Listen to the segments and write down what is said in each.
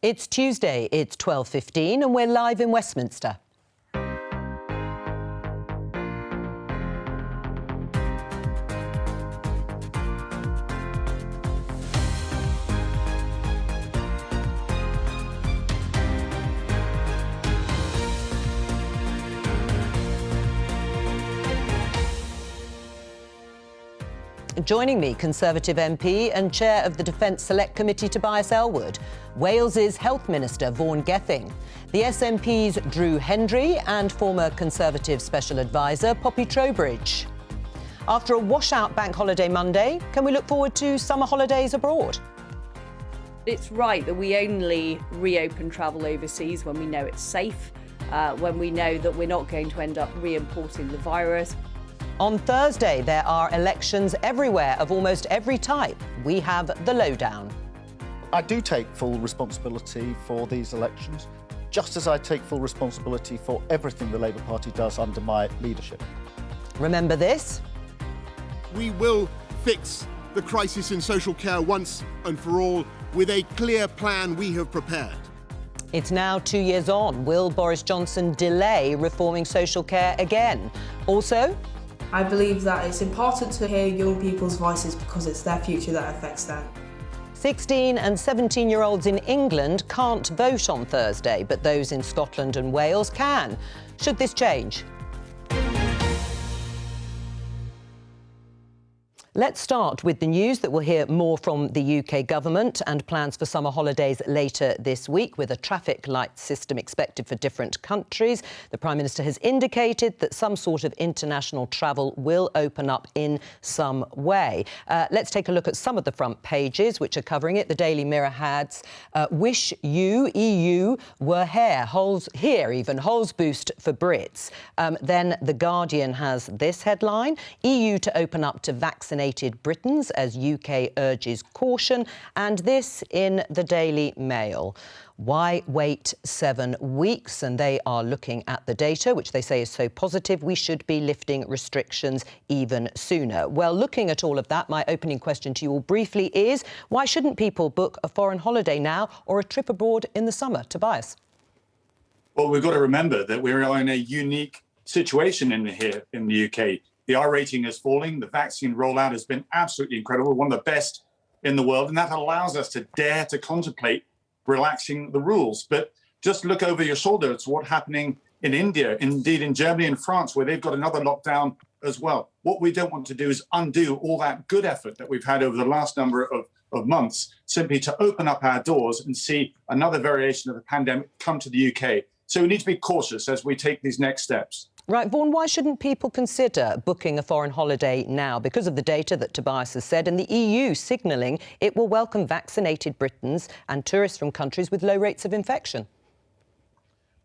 It's Tuesday, it's 12:15 and we're live in Westminster. Joining me, Conservative MP and Chair of the Defence Select Committee, Tobias Ellwood, Wales's Health Minister, Vaughan Gething, the SNP's Drew Hendry and former Conservative Special Advisor, Poppy Trowbridge. After a washout Bank Holiday Monday, can we look forward to summer holidays abroad? It's right that we only reopen travel overseas when we know it's safe, when we know that we're not going to end up re-importing the virus. On Thursday, there are elections everywhere of almost every type. We have the lowdown. I do take full responsibility for these elections, just as I take full responsibility for everything the Labour Party does under my leadership. Remember this? We will fix the crisis in social care once and for all with a clear plan we have prepared. It's now 2 years on. Will Boris Johnson delay reforming social care again? Also, I believe that it's important to hear young people's voices because it's their future that affects them. 16 and 17-year-olds in England can't vote on Thursday, but those in Scotland and Wales can. Should this change? Let's start with the news that we'll hear more from the UK government and plans for summer holidays later this week, with a traffic light system expected for different countries. The Prime Minister has indicated that some sort of international travel will open up in some way. Let's take a look at some of the front pages which are covering it. The Daily Mirror has "Wish you, EU, were here holes boost for Brits." Then The Guardian has this headline: EU to open up to vaccinated Britons as UK urges caution, and this in the Daily Mail. Why wait 7 weeks? And they are looking at the data, which they say is so positive, we should be lifting restrictions even sooner. Well, looking at all of that, my opening question to you all briefly is, why shouldn't people book a foreign holiday now or a trip abroad in the summer? Tobias? Well, we've got to remember that we're in a unique situation here in the UK. The R rating is falling. The vaccine rollout has been absolutely incredible, one of the best in the world, and that allows us to dare to contemplate relaxing the rules. But just look over your shoulder. It's what's happening in India, indeed in Germany and France, where they've got another lockdown as well. What we don't want to do is undo all that good effort that we've had over the last number of months, simply to open up our doors and see another variation of the pandemic come to the UK. So we need to be cautious as we take these next steps. Right, Vaughan, why shouldn't people consider booking a foreign holiday now? Because of the data that Tobias has said, and the EU signalling it will welcome vaccinated Britons and tourists from countries with low rates of infection.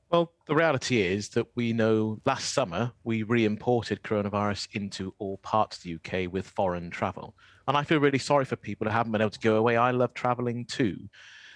Well, the reality is that we know last summer we re-imported coronavirus into all parts of the UK with foreign travel. And I feel really sorry for people who haven't been able to go away. I love travelling too.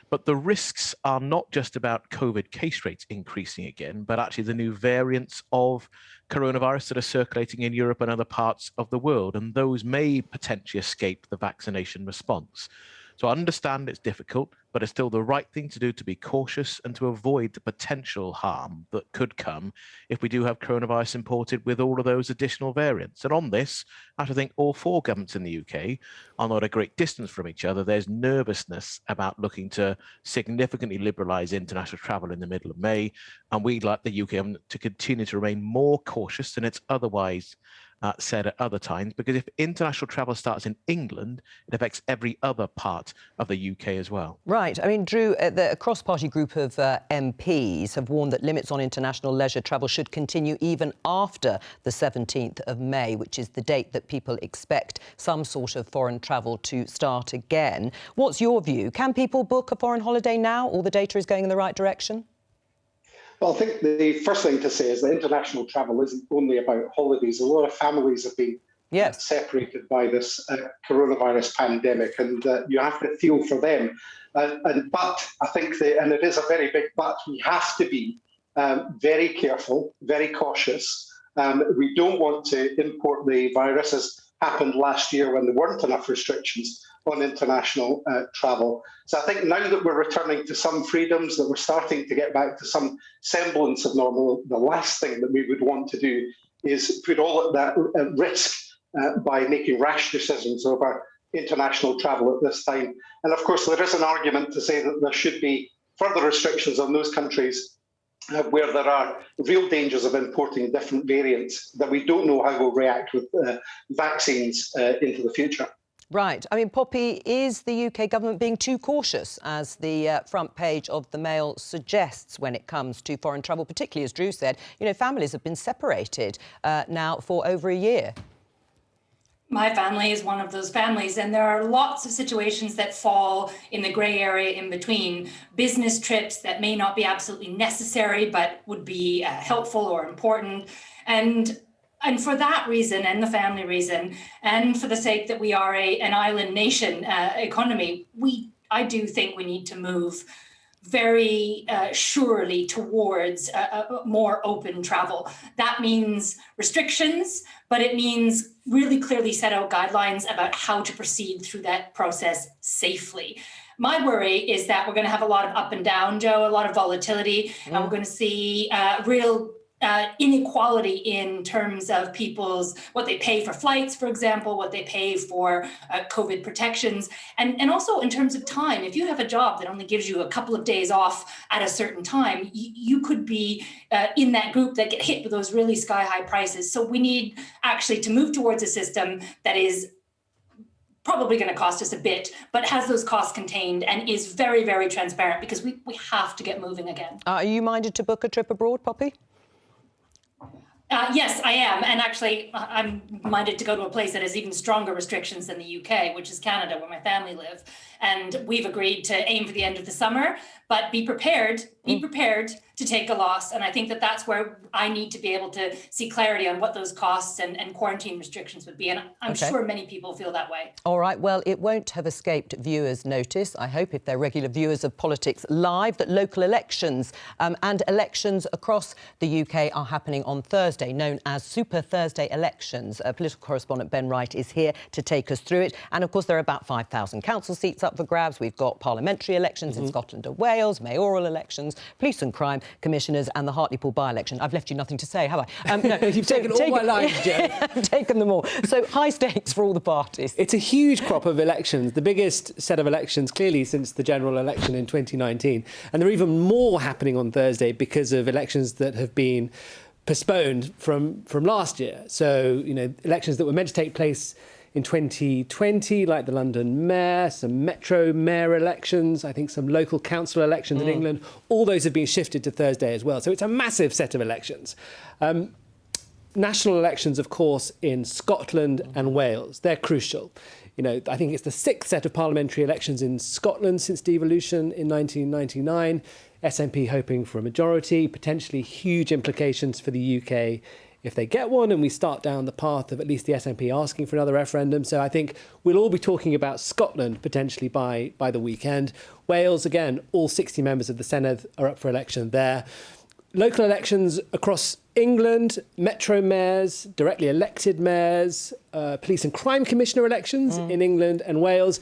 But the risks are not just about COVID case rates increasing again, but actually the new variants of coronavirus that are circulating in Europe and other parts of the world, and those may potentially escape the vaccination response. So I understand it's difficult, but it's still the right thing to do to be cautious and to avoid the potential harm that could come if we do have coronavirus imported with all of those additional variants. And on this, I think all four governments in the UK are not a great distance from each other. There's nervousness about looking to significantly liberalise international travel in the middle of May, and we'd like the UK to continue to remain more cautious than it's otherwise said at other times, because if international travel starts in England, it affects every other part of the UK as well. Right. I mean, Drew, a cross-party group of MPs have warned that limits on international leisure travel should continue even after the 17th of May, which is the date that people expect some sort of foreign travel to start again. What's your view? Can people book a foreign holiday now? All the data is going in the right direction? Well, I think the first thing to say is that international travel isn't only about holidays. A lot of families have been separated by this coronavirus pandemic, and you have to feel for them. But I think, and it is a very big but, we have to be very careful, very cautious. We don't want to import the virus, as happened last year when there weren't enough restrictions on international travel. So I think now that we're returning to some freedoms, that we're starting to get back to some semblance of normal, the last thing that we would want to do is put all of that at risk by making rash decisions over international travel at this time. And of course, there is an argument to say that there should be further restrictions on those countries where there are real dangers of importing different variants that we don't know how we'll react with vaccines into the future. Right. I mean, Poppy, is the UK government being too cautious, as the front page of the Mail suggests, when it comes to foreign travel, particularly, as Drew said, you know, families have been separated now for over a year? My family is one of those families, and there are lots of situations that fall in the grey area in between. Business trips that may not be absolutely necessary, but would be helpful or important. And for that reason, and the family reason, and for the sake that we are an island nation economy, I do think we need to move very surely towards more open travel. That means restrictions, but it means really clearly set out guidelines about how to proceed through that process safely. My worry is that we're going to have a lot of up and down, Joe, a lot of volatility, and we're going to see real inequality in terms of what they pay for flights, for example, what they pay for COVID protections, and also in terms of time. If you have a job that only gives you a couple of days off at a certain time, you could be in that group that get hit with those really sky-high prices. So we need actually to move towards a system that is probably going to cost us a bit, but has those costs contained and is very, very transparent, because we have to get moving again. Are you minded to book a trip abroad, Poppy? Yes, I am. And actually, I'm minded to go to a place that has even stronger restrictions than the UK, which is Canada, where my family live. And we've agreed to aim for the end of the summer, but be prepared to take a loss. And I think that that's where I need to be able to see clarity on what those costs and quarantine restrictions would be. And I'm sure many people feel that way. All right. Well, it won't have escaped viewers' notice, I hope, if they're regular viewers of Politics Live, that local elections and elections across the UK are happening on Thursday, known as Super Thursday elections. Political correspondent Ben Wright is here to take us through it. And, of course, there are about 5,000 council seats up for grabs. We've got parliamentary elections in Scotland and Wales, mayoral elections, police and crime commissioners, and the Hartlepool by-election. I've left you nothing to say, have I? No, you've taken all my lines, Joe. I've taken them all. So high stakes for all the parties. It's a huge crop of elections, the biggest set of elections clearly since the general election in 2019. And there are even more happening on Thursday because of elections that have been postponed from last year. So, you know, elections that were meant to take place in 2020, like the London Mayor, some Metro Mayor elections, I think some local council elections in England, all those have been shifted to Thursday as well. So it's a massive set of elections. National elections, of course, in Scotland and Wales, they're crucial. You know, I think it's the 6th set of parliamentary elections in Scotland since devolution in 1999. SNP hoping for a majority, potentially huge implications for the UK if they get one, and we start down the path of at least the SNP asking for another referendum. So I think we'll all be talking about Scotland potentially by the weekend. Wales, again, all 60 members of the Senedd are up for election there. Local elections across England, Metro mayors, directly elected mayors, police and crime commissioner elections in England and Wales.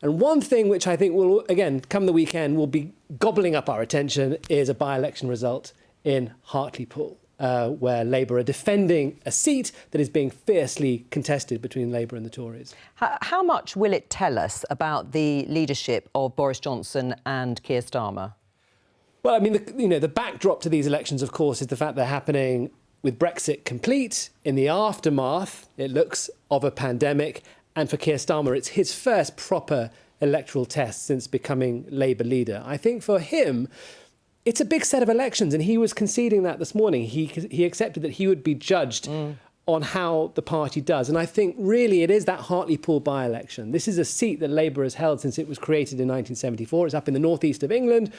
And one thing which I think will, again, come the weekend, will be gobbling up our attention is a by-election result in Hartlepool, where Labour are defending a seat that is being fiercely contested between Labour and the Tories. How much will it tell us about the leadership of Boris Johnson and Keir Starmer? Well, I mean, the backdrop to these elections, of course, is the fact they're happening with Brexit complete, in the aftermath, it looks, of a pandemic. And for Keir Starmer, it's his first proper electoral test since becoming Labour leader. I think for him, it's a big set of elections, and he was conceding that this morning. He accepted that he would be judged on how the party does. And I think really it is that Hartlepool by-election. This is a seat that Labour has held since it was created in 1974. It's up in the northeast of England,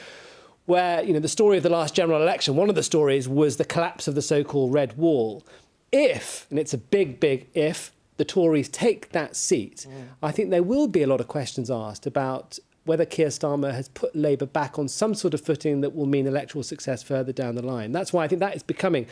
where, you know, the story of the last general election, one of the stories was the collapse of the so-called Red Wall. If, and it's a big, big if, the Tories take that seat, I think there will be a lot of questions asked about whether Keir Starmer has put Labour back on some sort of footing that will mean electoral success further down the line. That's why I think that is becoming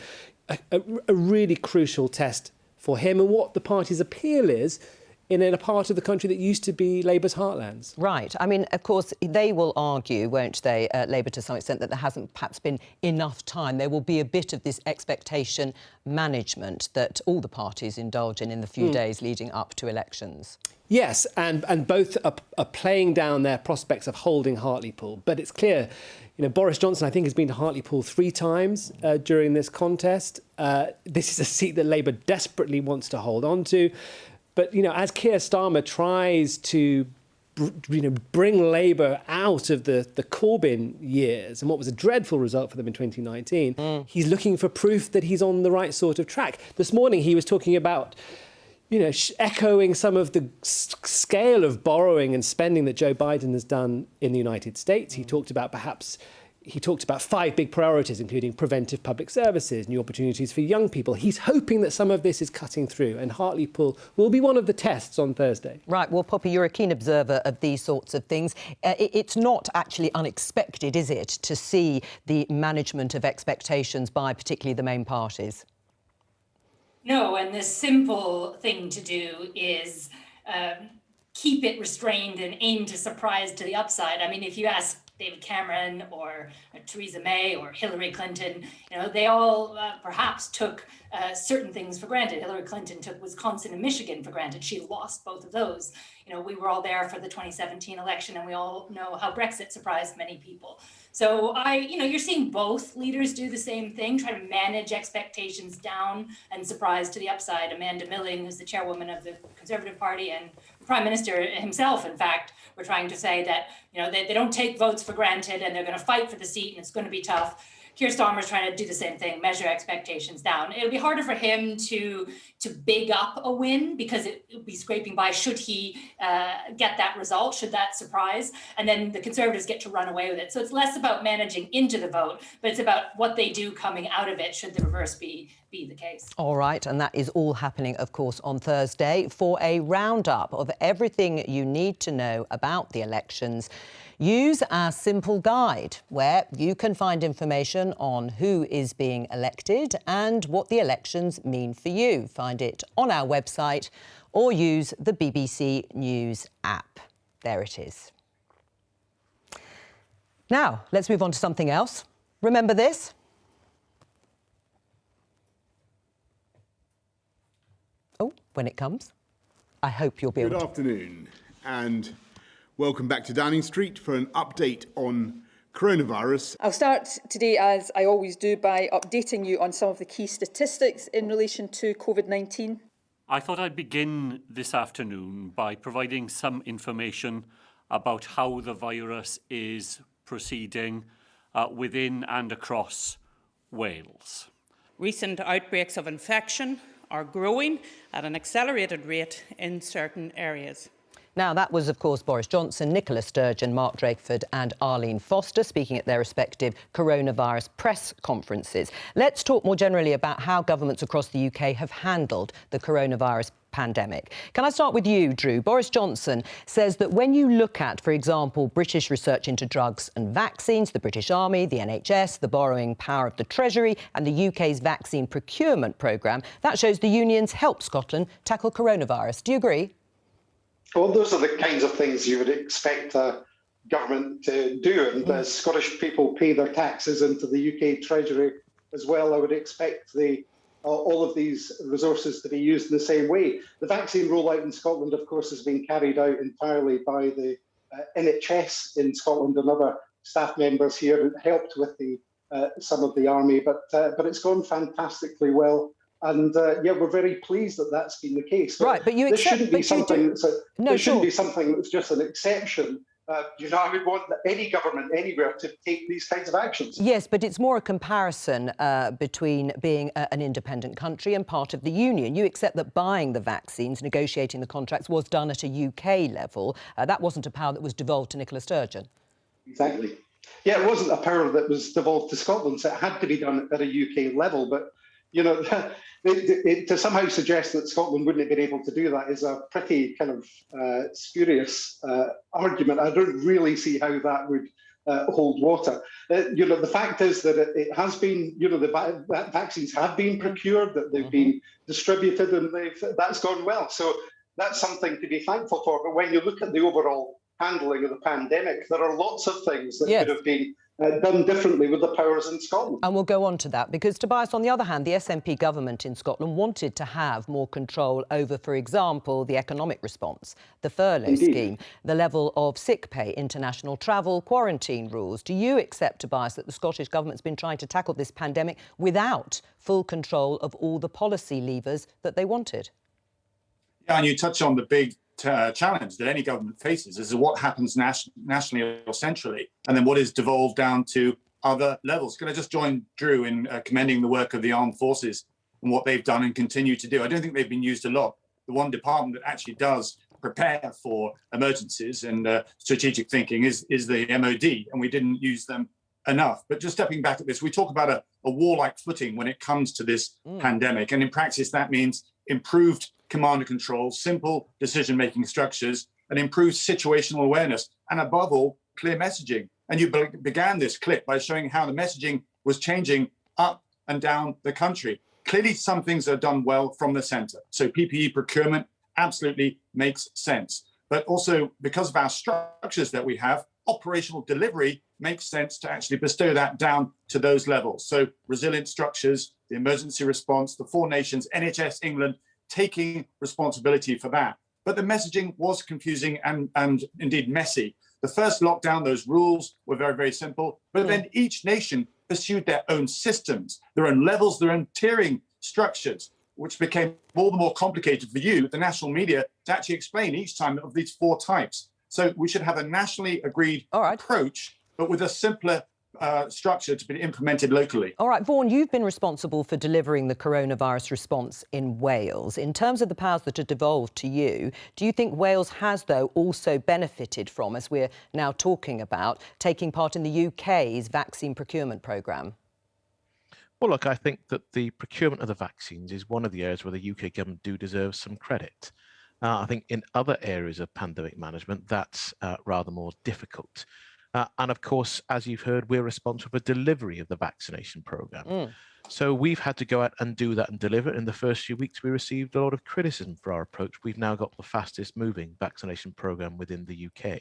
a really crucial test for him and what the party's appeal is in a part of the country that used to be Labour's heartlands. Right. I mean, of course, they will argue, won't they, Labour to some extent, that there hasn't perhaps been enough time. There will be a bit of this expectation management that all the parties indulge in the few days leading up to elections. Yes, and both are playing down their prospects of holding Hartlepool. But it's clear, Boris Johnson, I think, has been to Hartlepool 3 times during this contest. This is a seat that Labour desperately wants to hold on to. But, as Keir Starmer tries to, bring Labour out of the Corbyn years and what was a dreadful result for them in 2019, he's looking for proof that he's on the right sort of track. This morning he was talking about, echoing some of the scale of borrowing and spending that Joe Biden has done in the United States. He talked about 5 big priorities, including preventive public services, new opportunities for young people. He's hoping that some of this is cutting through, and Hartlepool will be one of the tests on Thursday. Right. Well, Poppy, you're a keen observer of these sorts of things. It's not actually unexpected, is it, to see the management of expectations by particularly the main parties? No, and the simple thing to do is keep it restrained and aim to surprise to the upside. I mean, if you ask David Cameron or Theresa May or Hillary Clinton, they all perhaps took certain things for granted. Hillary Clinton took Wisconsin and Michigan for granted. She lost both of those. We were all there for the 2017 election, and we all know how Brexit surprised many people. So you're seeing both leaders do the same thing, try to manage expectations down and surprise to the upside. Amanda Milling, who's the chairwoman of the Conservative Party, and the Prime Minister himself, in fact, were trying to say that, they don't take votes for granted and they're going to fight for the seat and it's going to be tough. Keir Starmer's trying to do the same thing, measure expectations down. It'll be harder for him to big up a win because it would be scraping by should he get that result, should that surprise, and then the Conservatives get to run away with it. So it's less about managing into the vote, but it's about what they do coming out of it should the reverse be the case. All right, and that is all happening, of course, on Thursday. For a roundup of everything you need to know about the elections, use our simple guide, where you can find information on who is being elected and what the elections mean for you. Find it on our website or use the BBC News app. There it is. Now, let's move on to something else. Remember this? Oh, when it comes. I hope you'll be able to... Good afternoon, and welcome back to Downing Street for an update on coronavirus. I'll start today, as I always do, by updating you on some of the key statistics in relation to COVID-19. I thought I'd begin this afternoon by providing some information about how the virus is proceeding within and across Wales. Recent outbreaks of infection are growing at an accelerated rate in certain areas. Now, that was, of course, Boris Johnson, Nicola Sturgeon, Mark Drakeford and Arlene Foster speaking at their respective coronavirus press conferences. Let's talk more generally about how governments across the UK have handled the coronavirus pandemic. Can I start with you, Drew? Boris Johnson says that when you look at, for example, British research into drugs and vaccines, the British Army, the NHS, the borrowing power of the Treasury and the UK's vaccine procurement programme, that shows the unions help Scotland tackle coronavirus. Do you agree? Well, those are the kinds of things you would expect a government to do. And as Scottish people pay their taxes into the UK Treasury as well, I would expect all of these resources to be used in the same way. The vaccine rollout in Scotland, of course, has been carried out entirely by the NHS in Scotland and other staff members here who helped with some of the army, but it's gone fantastically well. And we're very pleased that that's been the case. But but you accept, this shouldn't be something. Shouldn't be something that's just an exception. I would want any government anywhere to take these kinds of actions. Yes, but it's more a comparison between being an independent country and part of the union. You accept that buying the vaccines, negotiating the contracts was done at a UK level. That wasn't a power that was devolved to Nicola Sturgeon. Exactly. Yeah, it wasn't a power that was devolved to Scotland, so it had to be done at a UK level. But to somehow suggest that Scotland wouldn't have been able to do that is a pretty kind of spurious argument. I don't really see how that would hold water. The fact is that it has been, the vaccines have been procured, that they've been distributed, and that's gone well. So that's something to be thankful for. But when you look at the overall handling of the pandemic, there are lots of things that could have been done differently with the powers in Scotland. And we'll go on to that, because, Tobias, on the other hand, the SNP government in Scotland wanted to have more control over, for example, the economic response, the furlough scheme, the level of sick pay, international travel, quarantine rules. Do you accept, Tobias, that the Scottish government's been trying to tackle this pandemic without full control of all the policy levers that they wanted? Yeah, and you touch on the big challenge that any government faces is what happens nationally or centrally, and then what is devolved down to other levels. Can I just join Drew in commending the work of the armed forces and what they've done and continue to do? I don't think they've been used a lot. The one department that actually does prepare for emergencies and strategic thinking is the MOD, and we didn't use them enough. But just stepping back at this, we talk about a warlike footing when it comes to this pandemic, and in practice that means improved command and control, simple decision-making structures, and improved situational awareness, and above all, clear messaging. And you began this clip by showing how the messaging was changing up and down the country. Clearly, some things are done well from the centre. So PPE procurement absolutely makes sense. But also, because of our structures that we have, operational delivery makes sense to actually bestow that down to those levels. So resilient structures, the emergency response, the four nations, NHS England, taking responsibility for that. But the messaging was confusing and indeed messy. The first lockdown, those rules were very, very simple, but then each nation pursued their own systems, their own levels, their own tiering structures, which became all the more complicated for you, the national media, to actually explain each time of these four types. So we should have a nationally agreed approach, but with a simpler structure to be implemented locally. All right, Vaughan, you've been responsible for delivering the coronavirus response in Wales. In terms of the powers that are devolved to you, do you think Wales has, though, also benefited from, as we're now talking about, taking part in the UK's vaccine procurement programme? Well, look, I think that the procurement of the vaccines is one of the areas where the UK government do deserve some credit. I think in other areas of pandemic management, that's rather more difficult. And of course, as you've heard, we're responsible for delivery of the vaccination programme. So we've had to go out and do that and deliver. In the first few weeks, we received a lot of criticism for our approach. We've now got the fastest moving vaccination programme within the UK.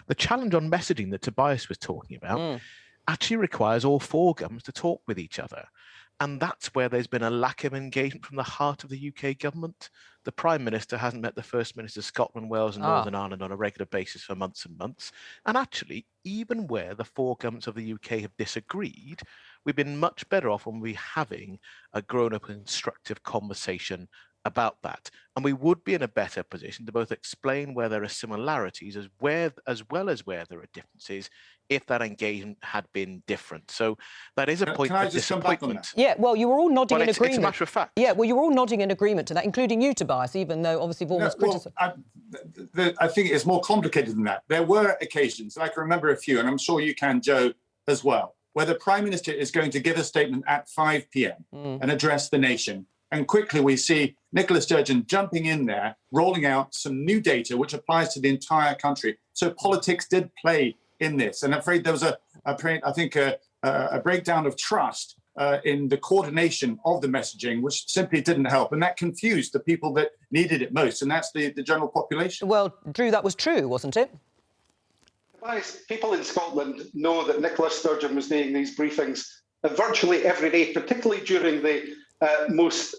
The challenge on messaging that Tobias was talking about actually requires all four governments to talk with each other. And that's where there's been a lack of engagement from the heart of the UK government. The Prime Minister hasn't met the First Minister of Scotland, Wales and Northern Ireland on a regular basis for months and months. And actually, even where the four governments of the UK have disagreed, we've been much better off when we're having a grown-up and constructive conversation about that. And we would be in a better position to both explain where there are similarities as well as where there are differences if that engagement had been different. So that is a point of disappointment. Yeah, well, you were all nodding in agreement. It's a matter of fact. Yeah, well, you were all nodding in agreement to that, including you, Tobias, even though obviously Vaughan was criticised. I think it's more complicated than that. There were occasions, and I can remember a few, and I'm sure you can, Joe, as well, where the Prime Minister is going to give a statement at 5 p.m. and address the nation. And quickly we see Nicola Sturgeon jumping in there, rolling out some new data which applies to the entire country. So politics did play in this. And I'm afraid there was a breakdown of trust in the coordination of the messaging, which simply didn't help. And that confused the people that needed it most. And that's the general population. Well, Drew, that was true, wasn't it? People in Scotland know that Nicola Sturgeon was doing these briefings virtually every day, particularly during the most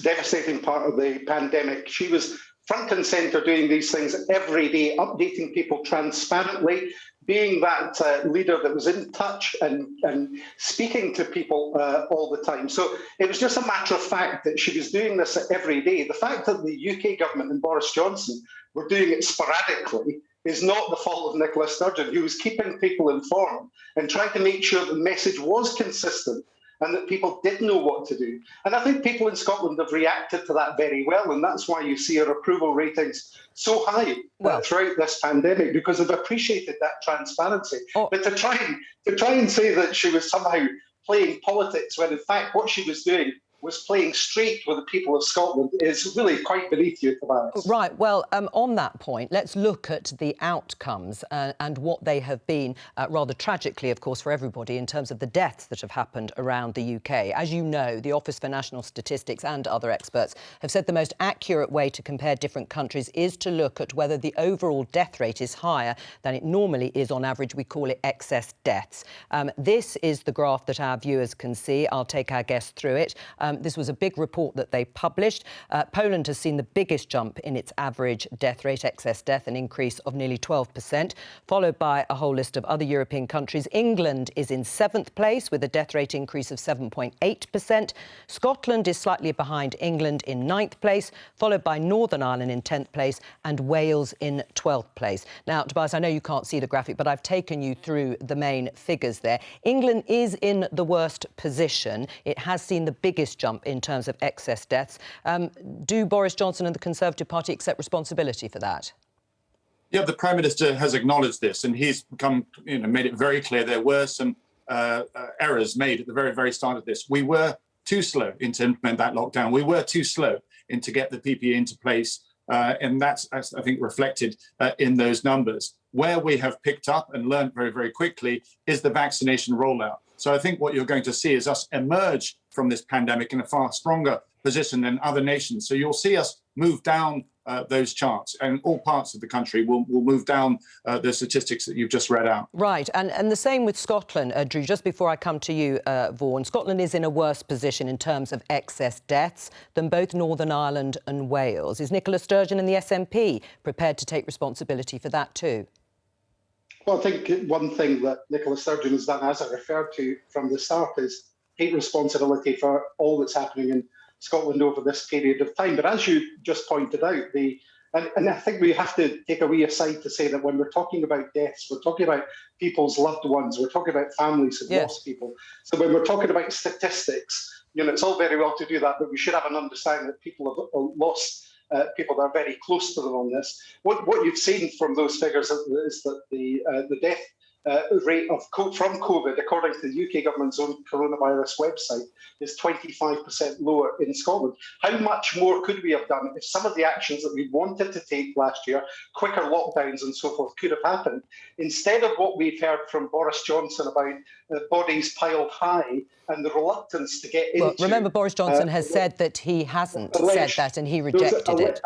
devastating part of the pandemic. She was front and centre doing these things every day, updating people transparently, being that leader that was in touch and speaking to people all the time. So it was just a matter of fact that she was doing this every day. The fact that the UK government and Boris Johnson were doing it sporadically is not the fault of Nicola Sturgeon, who was keeping people informed and trying to make sure the message was consistent and that people did know what to do. And I think people in Scotland have reacted to that very well, and that's why you see our approval ratings so high throughout this pandemic, because they've appreciated that transparency. But to try and say that she was somehow playing politics, when in fact what she was doing was playing straight with the people of Scotland is really quite beneath you, Tobias. Right. Well, on that point, let's look at the outcomes and what they have been, rather tragically, of course, for everybody in terms of the deaths that have happened around the UK. As you know, the Office for National Statistics and other experts have said the most accurate way to compare different countries is to look at whether the overall death rate is higher than it normally is on average. We call it excess deaths. This is the graph that our viewers can see. I'll take our guests through it. This was a big report that they published. Poland has seen the biggest jump in its average death rate, excess death, an increase of nearly 12%, followed by a whole list of other European countries. England is in 7th place with a death rate increase of 7.8%. Scotland is slightly behind England in 9th place, followed by Northern Ireland in 10th place and Wales in 12th place. Now, Tobias, I know you can't see the graphic, but I've taken you through the main figures there. England is in the worst position. It has seen the biggest jump in terms of excess deaths. Do Boris Johnson and the Conservative Party accept responsibility for that? Yeah, the Prime Minister has acknowledged this, and he's made it very clear there were some errors made at the very, very start of this. We were too slow to implement that lockdown. We were too slow to get the PPE into place, and that's, I think, reflected in those numbers. Where we have picked up and learned very, very quickly is the vaccination rollout. So I think what you're going to see is us emerge from this pandemic in a far stronger position than other nations. So you'll see us move down those charts, and all parts of the country will move down the statistics that you've just read out. Right, and the same with Scotland, Drew. Just before I come to you, Vaughan, Scotland is in a worse position in terms of excess deaths than both Northern Ireland and Wales. Is Nicola Sturgeon and the SNP prepared to take responsibility for that too? Well, I think one thing that Nicola Sturgeon has done, as I referred to from the start, is take responsibility for all that's happening in Scotland over this period of time. But as you just pointed out, and I think we have to take a wee aside to say that when we're talking about deaths, we're talking about people's loved ones, we're talking about families who've lost people. So when we're talking about statistics, it's all very well to do that, but we should have an understanding that people have lost people that are very close to them on this. What you've seen from those figures is that the death rate from COVID, according to the UK government's own coronavirus website, is 25% lower in Scotland. How much more could we have done if some of the actions that we wanted to take last year, quicker lockdowns and so forth, could have happened? Instead of what we've heard from Boris Johnson about bodies piled high and the reluctance to get into... Well, remember, Boris Johnson has said that he hasn't said that and he rejected it.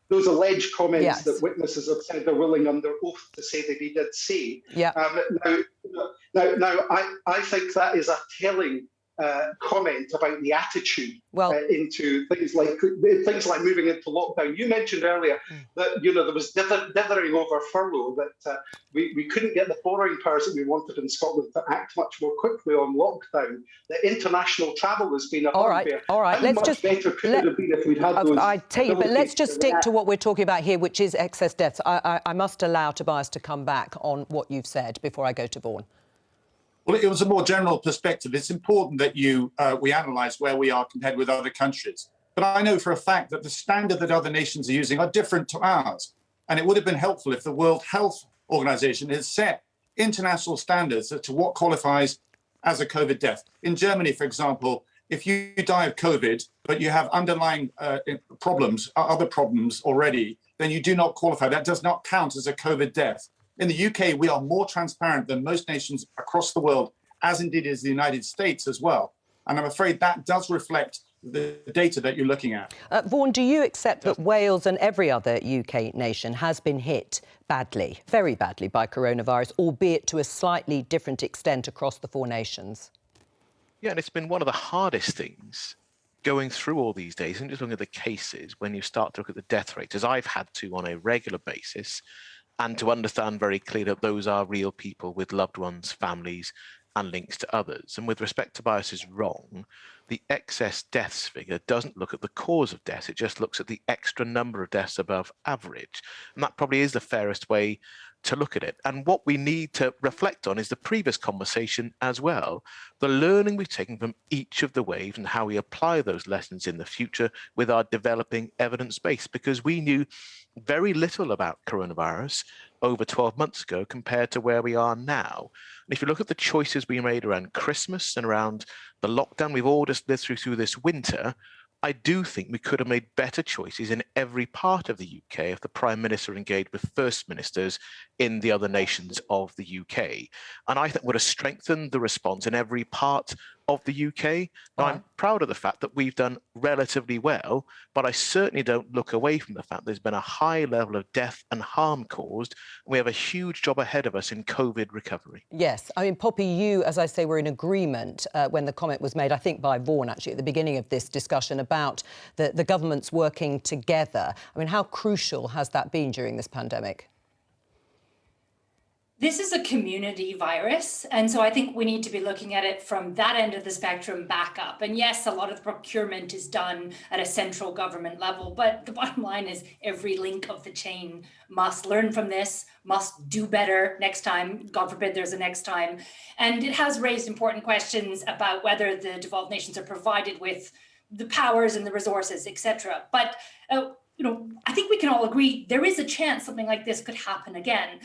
Those alleged comments that witnesses have said they're willing under oath to say that he did say. Yeah. Now, I think that is a telling comment about the attitude into things like moving into lockdown. You mentioned earlier that there was dithering over furlough, that we couldn't get the borrowing powers that we wanted in Scotland to act much more quickly on lockdown. The international travel has been a bugbear. All right. How much better could it have been if we'd had those? I take you, but let's just stick to what we're talking about here, which is excess deaths. I must allow Tobias to come back on what you've said before I go to Vaughan. Well, it was a more general perspective. It's important that we analyse where we are compared with other countries. But I know for a fact that the standard that other nations are using are different to ours. And it would have been helpful if the World Health Organization had set international standards as to what qualifies as a COVID death. In Germany, for example, if you die of COVID, but you have underlying problems, other problems already, then you do not qualify. That does not count as a COVID death. In the UK, we are more transparent than most nations across the world, as indeed is the United States as well. And I'm afraid that does reflect the data that you're looking at. Vaughan, do you accept that Wales and every other UK nation has been hit badly, very badly, by coronavirus, albeit to a slightly different extent across the 4 nations? Yeah, and it's been one of the hardest things going through all these days, and just looking at the cases, when you start to look at the death rates, as I've had to on a regular basis, and to understand very clearly that those are real people with loved ones, families, and links to others. And with respect to Tobias is wrong, the excess deaths figure doesn't look at the cause of death, it just looks at the extra number of deaths above average. And that probably is the fairest way to look at it. And what we need to reflect on is the previous conversation as well, the learning we've taken from each of the waves and how we apply those lessons in the future with our developing evidence base, because we knew very little about coronavirus over 12 months ago compared to where we are now. And if you look at the choices we made around Christmas and around the lockdown we've all just lived through this winter, I do think we could have made better choices in every part of the UK if the Prime Minister engaged with First Ministers in the other nations of the UK. And I think would have strengthened the response in every part of the UK. Now, I'm proud of the fact that we've done relatively well, but I certainly don't look away from the fact there's been a high level of death and harm caused. And we have a huge job ahead of us in COVID recovery. Yes. I mean, Poppy, you, as I say, were in agreement when the comment was made, I think by Vaughan, actually, at the beginning of this discussion about the governments working together. I mean, how crucial has that been during this pandemic? This is a community virus, and so I think we need to be looking at it from that end of the spectrum back up. And yes, a lot of the procurement is done at a central government level, but the bottom line is every link of the chain must learn from this, must do better next time. God forbid there's a next time. And it has raised important questions about whether the devolved nations are provided with the powers and the resources, etc. But I think we can all agree there is a chance something like this could happen again.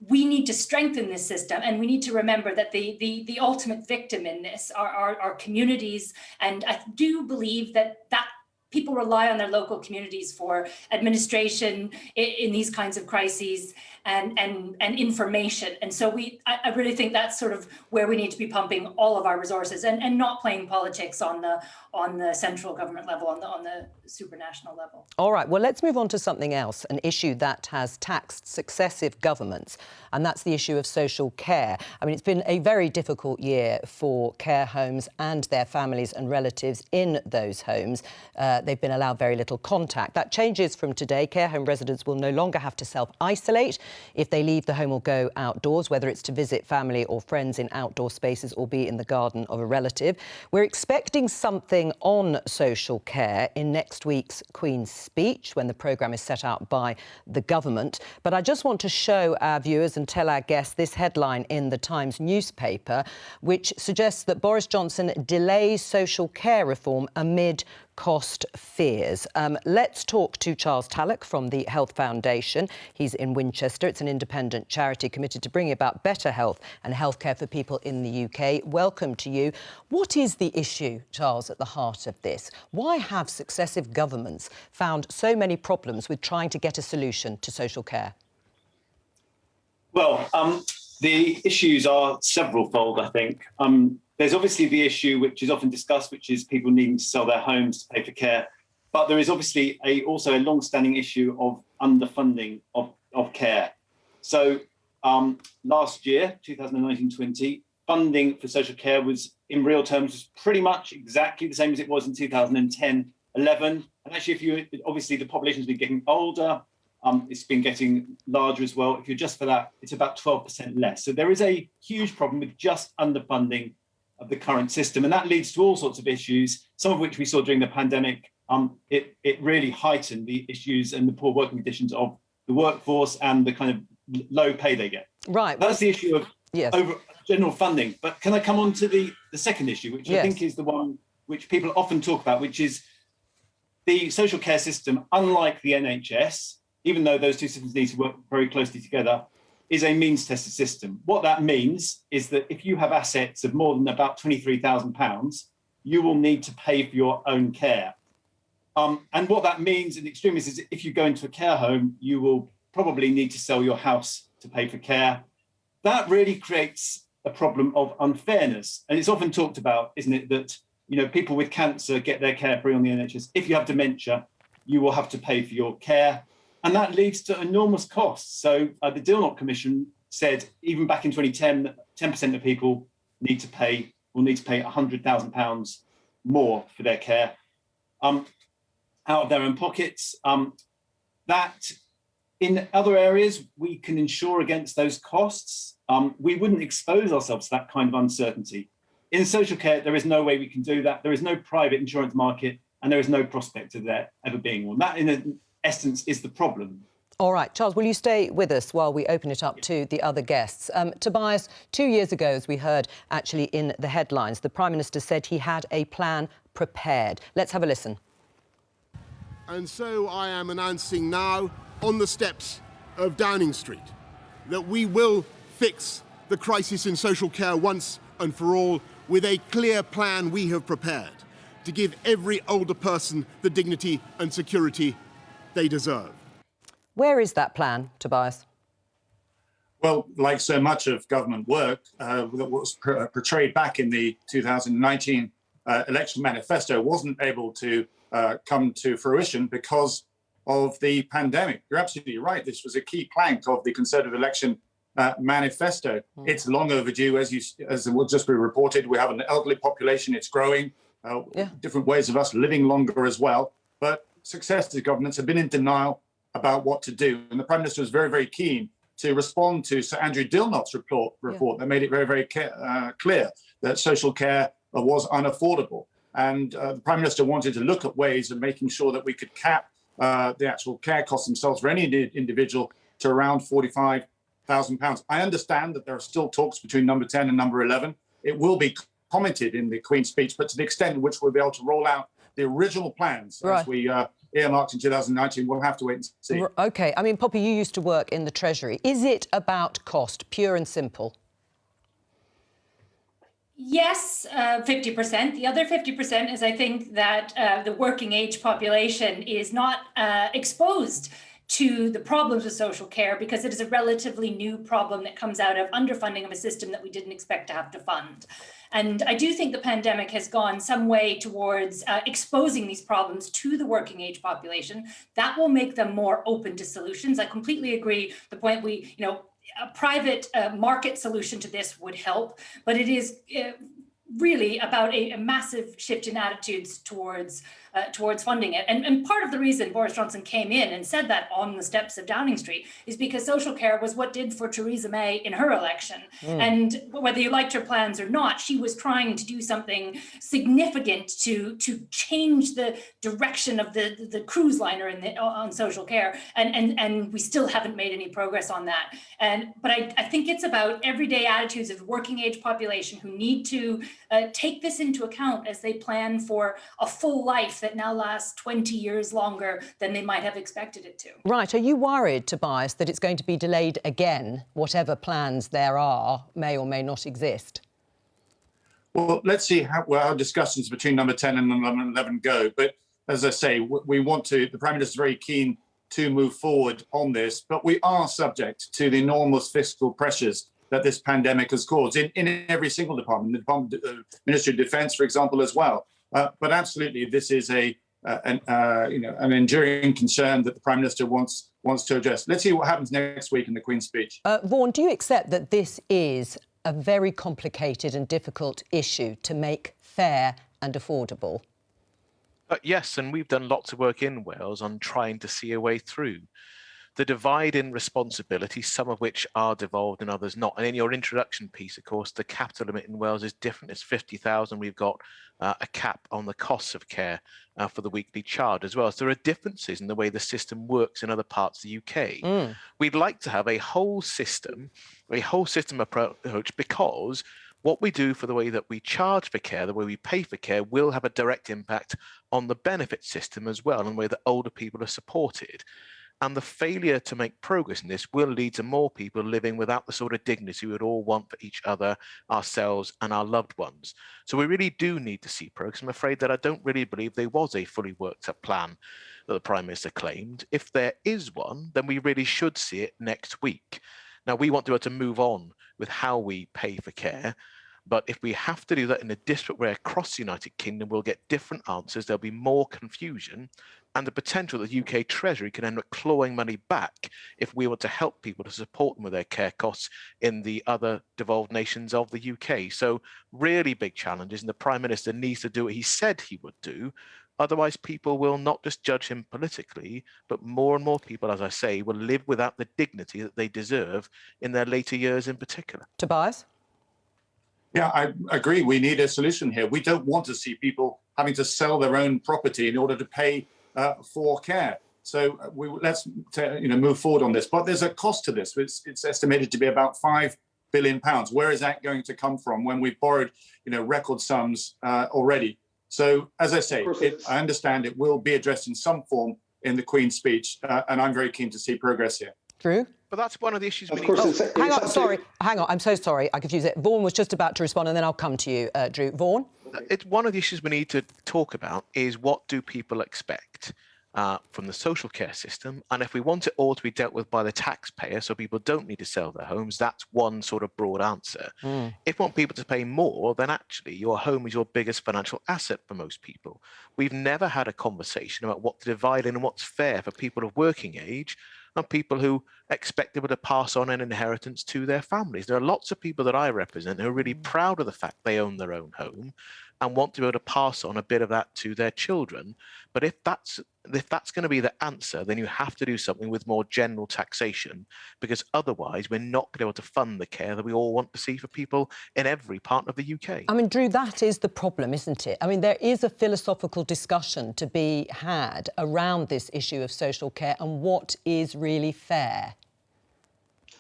We need to strengthen this system, and we need to remember that the ultimate victim in this are communities. And I do believe that people rely on their local communities for administration in these kinds of crises and information. And so I really think that's sort of where we need to be pumping all of our resources and not playing politics on the central government level, on the supranational level. All right, well, let's move on to something else, an issue that has taxed successive governments, and that's the issue of social care. I mean, it's been a very difficult year for care homes and their families and relatives in those homes. They've been allowed very little contact. That changes from today. Care home residents will no longer have to self-isolate. If they leave the home or go outdoors, whether it's to visit family or friends in outdoor spaces or be in the garden of a relative. We're expecting something on social care in next week's Queen's Speech when the programme is set out by the government. But I just want to show our viewers and tell our guests this headline in the Times newspaper, which suggests that Boris Johnson delays social care reform amid cost fears. Let's talk to Charles Tallock from the Health Foundation. He's in Winchester. It's an independent charity committed to bringing about better health and healthcare for people in the UK. Welcome to you. What is the issue, Charles, at the heart of this? Why have successive governments found so many problems with trying to get a solution to social care? Well, the issues are several-fold, I think. There's obviously the issue which is often discussed, which is people needing to sell their homes to pay for care. But there is obviously also a long-standing issue of underfunding of care. So last year, 2019-20, funding for social care was, in real terms, was pretty much exactly the same as it was in 2010-11. And actually, obviously the population's been getting older. It's been getting larger as well. If you adjust for that, it's about 12% less. So there is a huge problem with just underfunding of the current system. And that leads to all sorts of issues, some of which we saw during the pandemic. It really heightened the issues and the poor working conditions of the workforce and the kind of low pay they get. Right. That's the issue of over general funding. But can I come on to the second issue, which I think is the one which people often talk about, which is the social care system, unlike the NHS, even though those two systems need to work very closely together, is a means-tested system. What that means is that if you have assets of more than about £23,000, you will need to pay for your own care. And what that means in extremis is if you go into a care home, you will probably need to sell your house to pay for care. That really creates a problem of unfairness. And it's often talked about, isn't it, that people with cancer get their care free on the NHS. If you have dementia, you will have to pay for your care. And that leads to enormous costs. So the Dilnot Commission said, even back in 2010, 10% of people will need to pay £100,000 more for their care out of their own pockets. That in other areas, we can insure against those costs. We wouldn't expose ourselves to that kind of uncertainty. In social care, there is no way we can do that. There is no private insurance market, and there is no prospect of there ever being one. That, in essence, is the problem. All right, Charles, will you stay with us while we open it up to the other guests? Tobias, 2 years ago, as we heard actually in the headlines, the Prime Minister said he had a plan prepared. Let's have a listen. And so I am announcing now on the steps of Downing Street that we will fix the crisis in social care once and for all with a clear plan we have prepared to give every older person the dignity and security they deserve. Where is that plan, Tobias? Well, like so much of government work that was portrayed back in the 2019 election manifesto wasn't able to come to fruition because of the pandemic. You're absolutely right. This was a key plank of the Conservative election manifesto. It's long overdue, as will just be reported. We have an elderly population. It's growing. Different ways of us living longer as well. But successive governments have been in denial about what to do. And the Prime Minister was very, very keen to respond to Sir Andrew Dilnot's report that made it very, very clear that social care was unaffordable. And the Prime Minister wanted to look at ways of making sure that we could cap the actual care costs themselves for any individual to around £45,000. I understand that there are still talks between number 10 and number 11. It will be commented in the Queen's speech, but to the extent in which we'll be able to roll out the original plans as we earmarked in 2019, we'll have to wait and see. OK. I mean, Poppy, you used to work in the Treasury. Is it about cost, pure and simple? Yes, 50%. The other 50% is, I think, that the working age population is not exposed to the problems with social care because it is a relatively new problem that comes out of underfunding of a system that we didn't expect to have to fund. And I do think the pandemic has gone some way towards exposing these problems to the working age population. That will make them more open to solutions. I completely agree. The point a private market solution to this would help, but it is really about a massive shift in attitudes towards funding it. And part of the reason Boris Johnson came in and said that on the steps of Downing Street is because social care was what did for Theresa May in her election. And whether you liked her plans or not, she was trying to do something significant to change the direction of the cruise liner on social care. And we still haven't made any progress on that. But I think it's about everyday attitudes of the working age population who need to take this into account as they plan for a full life that now lasts 20 years longer than they might have expected it to. Right. Are you worried, Tobias, that it's going to be delayed again, whatever plans there are may or may not exist? Well, let's see how discussions between number 10 and number 11 go. But as I say, the Prime Minister is very keen to move forward on this, but we are subject to the enormous fiscal pressures that this pandemic has caused in every single department, the Ministry of Defence, for example, as well. But absolutely, this is an enduring concern that the Prime Minister wants to address. Let's see what happens next week in the Queen's speech. Vaughan, do you accept that this is a very complicated and difficult issue to make fair and affordable? Yes, and we've done lots of work in Wales on trying to see a way through. The divide in responsibility, some of which are devolved and others not. And in your introduction piece, of course, the capital limit in Wales is different. It's 50,000. We've got a cap on the costs of care for the weekly charge as well. So there are differences in the way the system works in other parts of the UK. We'd like to have a whole system approach, because what we do for the way that we charge for care, the way we pay for care, will have a direct impact on the benefit system as well, and the way that older people are supported. And the failure to make progress in this will lead to more people living without the sort of dignity we would all want for each other, ourselves, and our loved ones. So we really do need to see progress. I'm afraid that I don't really believe there was a fully worked up plan that the Prime Minister claimed. If there is one, then we really should see it next week. Now, we want to be able to move on with how we pay for care. But if we have to do that in a disparate way across the United Kingdom, we'll get different answers. There'll be more confusion, and the potential that the UK Treasury can end up clawing money back if we want to help people to support them with their care costs in the other devolved nations of the UK. So really big challenges, and the Prime Minister needs to do what he said he would do. Otherwise, people will not just judge him politically, but more and more people, as I say, will live without the dignity that they deserve in their later years in particular. Tobias? Yeah, I agree. We need a solution here. We don't want to see people having to sell their own property in order to pay for care. So let's move forward on this. But there's a cost to this. It's estimated to be about £5 billion. Where is that going to come from when we've borrowed record sums already? So as I say, I understand it will be addressed in some form in the Queen's speech, and I'm very keen to see progress here. Drew? But that's one of the issues we need. Hang on. I'm so sorry. I confused it. Vaughan was just about to respond, and then I'll come to you, Drew. Vaughan? It's one of the issues we need to talk about is what do people expect from the social care system? And if we want it all to be dealt with by the taxpayer, so people don't need to sell their homes, that's one sort of broad answer. If you want people to pay more, then actually your home is your biggest financial asset for most people. We've never had a conversation about what to divide in and what's fair for people of working age and people who expect to be able to pass on an inheritance to their families. There are lots of people that I represent who are really proud of the fact they own their own home and want to be able to pass on a bit of that to their children. But if that's going to be the answer, then you have to do something with more general taxation, because otherwise we're not going to be able to fund the care that we all want to see for people in every part of the UK. I mean, Drew, that is the problem, isn't it? I mean, there is a philosophical discussion to be had around this issue of social care and what is really fair.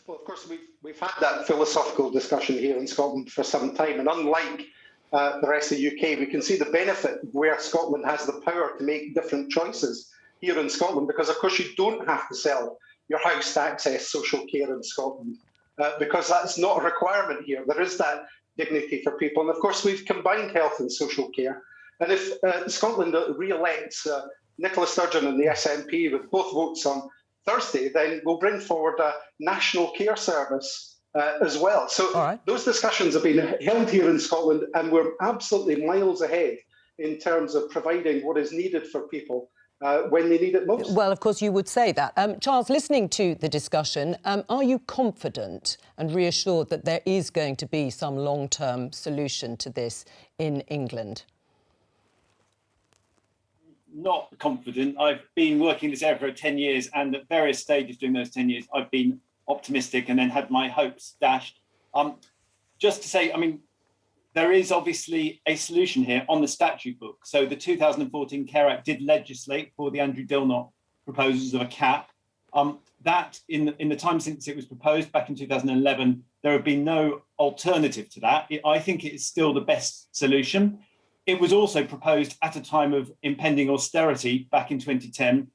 Well, of course, we've had that philosophical discussion here in Scotland for some time, and unlike the rest of the UK, we can see the benefit where Scotland has the power to make different choices here in Scotland, because of course you don't have to sell your house to access social care in Scotland, because that's not a requirement here. There is that dignity for people. And of course we've combined health and social care. And if Scotland re-elects Nicola Sturgeon and the SNP with both votes on Thursday, then we'll bring forward a national care service as well. So those discussions have been held here in Scotland, and we're absolutely miles ahead in terms of providing what is needed for people when they need it most. Well, of course, you would say that. Charles, listening to the discussion, are you confident and reassured that there is going to be some long-term solution to this in England? Not confident. I've been working this area for 10 years, and at various stages during those 10 years, I've been optimistic and then had my hopes dashed. Just to say, I mean, there is obviously a solution here on the statute book. So the 2014 Care Act did legislate for the Andrew Dilnot proposals of a cap. That in the time since it was proposed back in 2011, there have been no alternative to that. I think it is still the best solution. It was also proposed at a time of impending austerity back in 2010.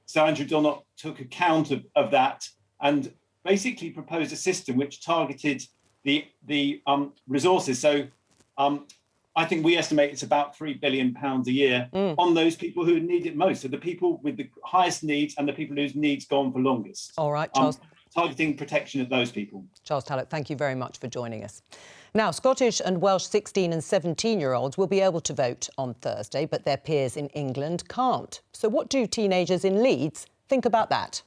So Andrew Dilnot took account of that and basically proposed a system which targeted the resources. So I think we estimate it's about £3 billion a year on those people who need it most. So the people with the highest needs and the people whose needs go on for longest. All right, Charles. Targeting protection of those people. Charles Tallock, thank you very much for joining us. Now, Scottish and Welsh 16 and 17-year-olds will be able to vote on Thursday, but their peers in England can't. So what do teenagers in Leeds think about that?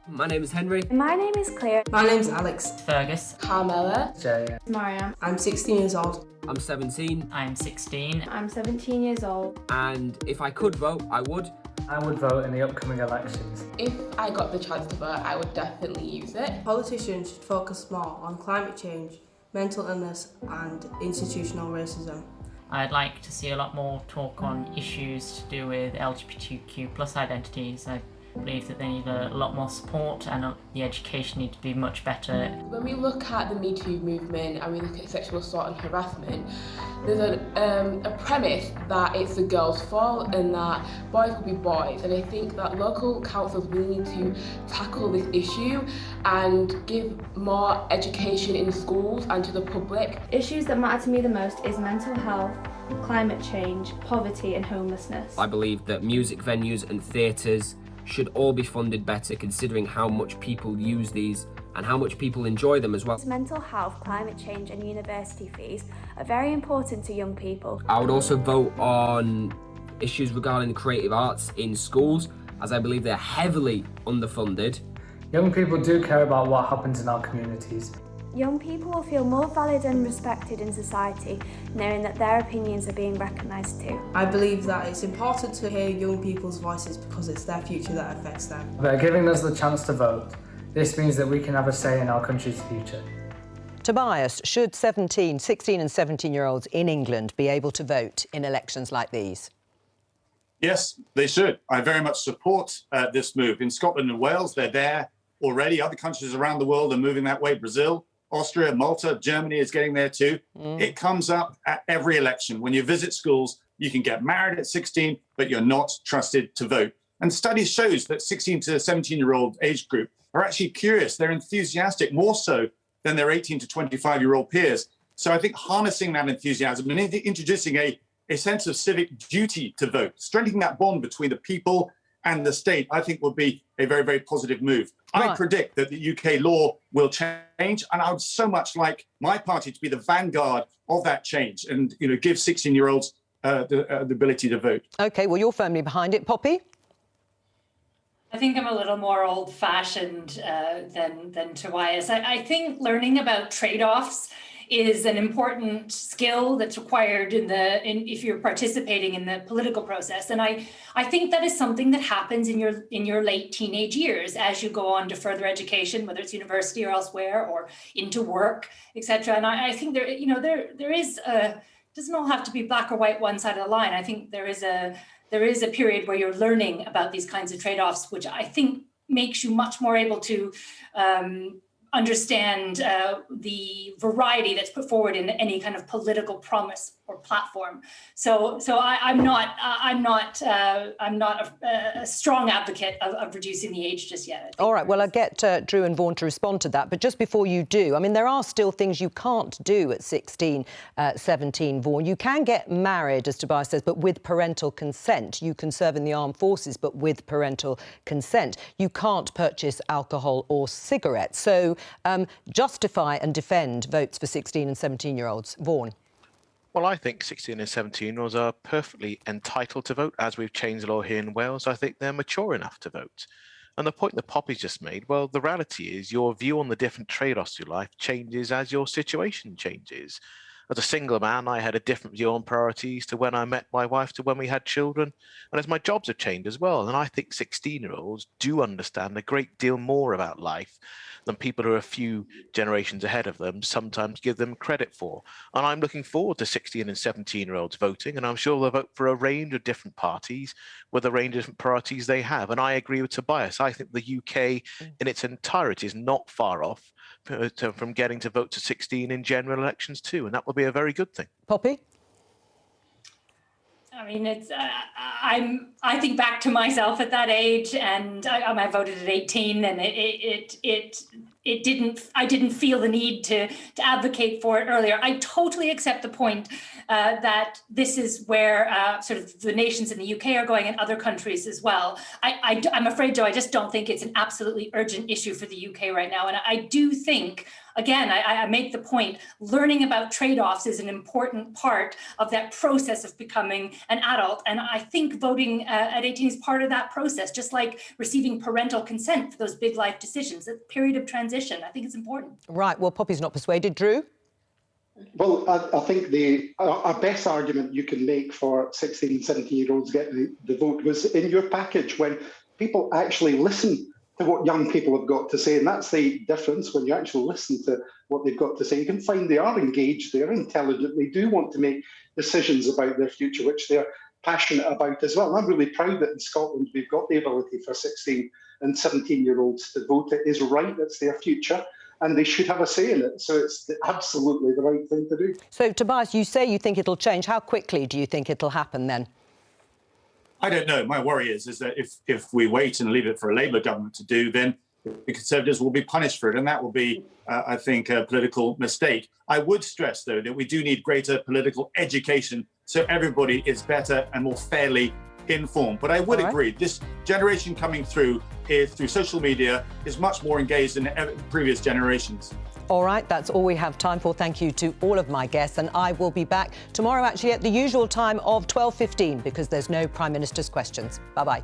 My name is Henry. My name is Claire. My name's Alex. Fergus. Carmela. Jay. Mariam. I'm 16 years old. I'm 17. I'm 16. I'm 17 years old. And if I could vote, I would. I would vote in the upcoming elections. If I got the chance to vote, I would definitely use it. Politicians should focus more on climate change, mental illness and institutional racism. I'd like to see a lot more talk on issues to do with LGBTQ plus identities. I believe that they need a lot more support, and the education needs to be much better. When we look at the Me Too movement and we look at sexual assault and harassment, there's a premise that it's the girls' fault and that boys will be boys. And I think that local councils really need to tackle this issue and give more education in schools and to the public. Issues that matter to me the most is mental health, climate change, poverty and homelessness. I believe that music venues and theatres should all be funded better, considering how much people use these and how much people enjoy them as well. Mental health, climate change and university fees are very important to young people. I would also vote on issues regarding the creative arts in schools, as I believe they're heavily underfunded. Young people do care about what happens in our communities. Young people will feel more valid and respected in society, knowing that their opinions are being recognised too. I believe that it's important to hear young people's voices because it's their future that affects them. By giving us the chance to vote, this means that we can have a say in our country's future. Tobias, should 16 and 17-year-olds in England be able to vote in elections like these? Yes, they should. I very much support this move. In Scotland and Wales, they're there already. Other countries around the world are moving that way. Brazil, Austria, Malta, Germany is getting there too. It comes up at every election. When you visit schools, you can get married at 16, but you're not trusted to vote. And studies shows that 16 to 17-year-old age group are actually curious. They're enthusiastic, more so than their 18 to 25-year-old peers. So I think harnessing that enthusiasm and introducing a sense of civic duty to vote, strengthening that bond between the people and the state, I think will be a very, very positive move. Right. I predict that the UK law will change, and I would so much like my party to be the vanguard of that change and, you know, give 16-year-olds the ability to vote. OK, well, you're firmly behind it. Poppy? I think I'm a little more old-fashioned than Tobias. I think learning about trade-offs is an important skill that's required if you're participating in the political process. And I think that is something that happens in your late teenage years as you go on to further education, whether it's university or elsewhere, or into work, etc. And I think there is doesn't all have to be black or white, one side of the line. I think there is a period where you're learning about these kinds of trade-offs, which I think makes you much more able to understand the variety that's put forward in any kind of political promise or platform. So I'm not a strong advocate of reducing the age just yet. All right. Well, I'll get Drew and Vaughan to respond to that. But just before you do, I mean, there are still things you can't do at 16, 17, Vaughan. You can get married, as Tobias says, but with parental consent. You can serve in the armed forces, but with parental consent. You can't purchase alcohol or cigarettes. So justify and defend votes for 16 and 17-year-olds. Vaughan. Well, I think 16 and 17-year-olds are perfectly entitled to vote. As we've changed the law here in Wales, I think they're mature enough to vote. And the point that Poppy's just made, well, the reality is your view on the different trade-offs to life changes as your situation changes. As a single man, I had a different view on priorities to when I met my wife to when we had children. And as my jobs have changed as well. And I think 16-year-olds do understand a great deal more about life than people who are a few generations ahead of them sometimes give them credit for. And I'm looking forward to 16 and 17-year-olds voting, and I'm sure they'll vote for a range of different parties with a range of different priorities they have. And I agree with Tobias. I think the UK in its entirety is not far off from getting to vote to 16 in general elections too, and that will be a very good thing. Poppy? I mean, it's. I think back to myself at that age, and I voted at 18, and it didn't. I didn't feel the need to advocate for it earlier. I totally accept the point that this is where sort of the nations in the UK are going, and other countries as well. I'm afraid, Joe, I just don't think it's an absolutely urgent issue for the UK right now, and I do think. Again, I make the point, learning about trade-offs is an important part of that process of becoming an adult. And I think voting at 18 is part of that process, just like receiving parental consent for those big life decisions, a period of transition. I think it's important. Right. Well, Poppy's not persuaded. Drew? Well, I think our best argument you can make for 16 and 17-year-olds getting the vote was in your package when people actually listen to what young people have got to say. And that's the difference when you actually listen to what they've got to say. You can find they are engaged, they're intelligent, they do want to make decisions about their future, which they're passionate about as well. And I'm really proud that in Scotland we've got the ability for 16 and 17-year-olds to vote. It is right, it's their future, and they should have a say in it. So it's absolutely the right thing to do. So, Tobias, you say you think it'll change. How quickly do you think it'll happen then? I don't know. My worry is that if we wait and leave it for a Labour government to do, then the Conservatives will be punished for it. And that will be, I think, a political mistake. I would stress, though, that we do need greater political education so everybody is better and more fairly informed. But I would agree, this generation coming through social media is much more engaged than previous generations. All right, that's all we have time for. Thank you to all of my guests, and I will be back tomorrow actually at the usual time of 12:15 because there's no Prime Minister's questions. Bye-bye.